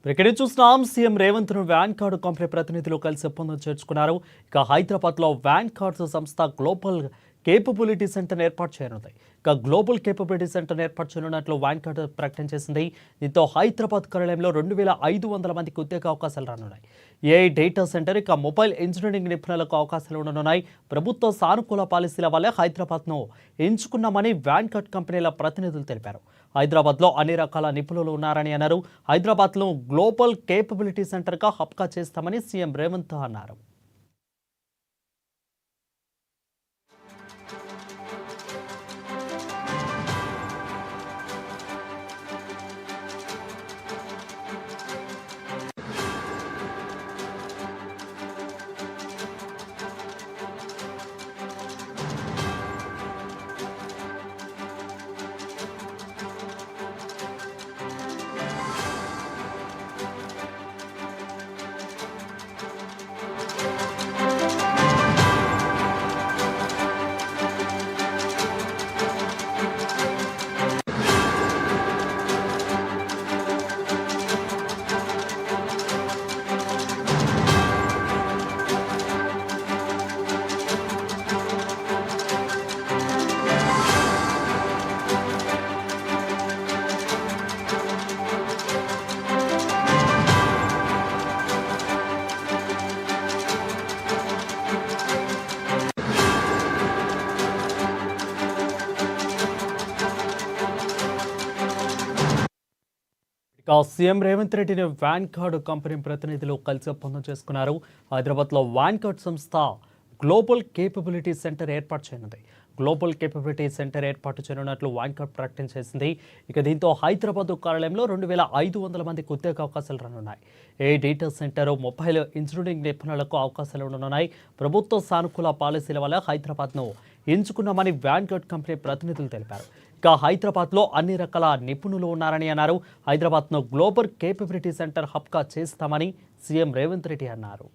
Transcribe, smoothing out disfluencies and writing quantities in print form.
ఇక్కడ చూస్తున్నాం సీఎం రేవంత్ ను వ్యాన్ కార్డు కంపెనీ ప్రతినిధులు కలిసి ఒప్పందం చేర్చుకున్నారు. ఇక హైదరాబాద్లో వ్యాన్ కార్డ్స్ సంస్థ గ్లోబల్ కేపబిలిటీ సెంటర్ ఏర్పాటు చేయనుంది. ఇక గ్లోబల్ కేపబిలిటీ సెంటర్ ఏర్పాటు చేయనున్నట్లు వ్యాన్ కార్డు ప్రకటన చేసింది. దీంతో హైదరాబాద్ కార్యాలయంలో 2500 మందికి ఉద్యోగ అవకాశాలు రానున్నాయి. ఏఐ డేటా సెంటర్, ఇక మొబైల్ ఇంజనీరింగ్ నిపుణులకు అవకాశాలు ఉండనున్నాయి. ప్రభుత్వ సానుకూల పాలసీల వల్లే హైదరాబాద్ను ఎంచుకున్నామని వ్యాన్ కార్డ్ కంపెనీల ప్రతినిధులు తెలిపారు. హైదరాబాద్లో అన్ని రకాల నిపుణులు ఉన్నారని అన్నారు. హైదరాబాద్లో గ్లోబల్ కేపబిలిటీ సెంటర్గా హబ్గా చేస్తామని సీఎం రేవంత్ అన్నారు. సీఎం రేవంత్ రెడ్డిని వ్యాన్ కార్డు కంపెనీ ప్రతినిధులు కలిసి ఒప్పందం చేసుకున్నారు. హైదరాబాద్లో వ్యాన్ కార్డ్ సంస్థ గ్లోబల్ కేపబిలిటీ సెంటర్ ఏర్పాటు చేయనుంది. గ్లోబల్ కేపబిలిటీ సెంటర్ ఏర్పాటు చేయనున్నట్లు వ్యాన్ కార్డ్ ప్రకటన చేసింది. ఇక దీంతో హైదరాబాద్ కార్యాలయంలో 2500 మందికి ఉద్యోగ అవకాశాలు రానున్నాయి. ఏ డేటా సెంటర్, మొబైల్ ఇంజనీరింగ్ నిపుణులకు అవకాశాలు ఉండనున్నాయి. ప్రభుత్వ సానుకూల పాలసీల వల్ల హైదరాబాద్ను ఎంచుకున్నామని వ్యాన్ కార్డ్ కంపెనీ ప్రతినిధులు తెలిపారు. ఇక హైదరాబాద్లో అన్ని రకాల నిపుణులు ఉన్నారని అన్నారు. హైదరాబాద్ను గ్లోబల్ కేపబిలిటీ సెంటర్ హబ్గా చేస్తామని సీఎం రేవంత్ రెడ్డి అన్నారు.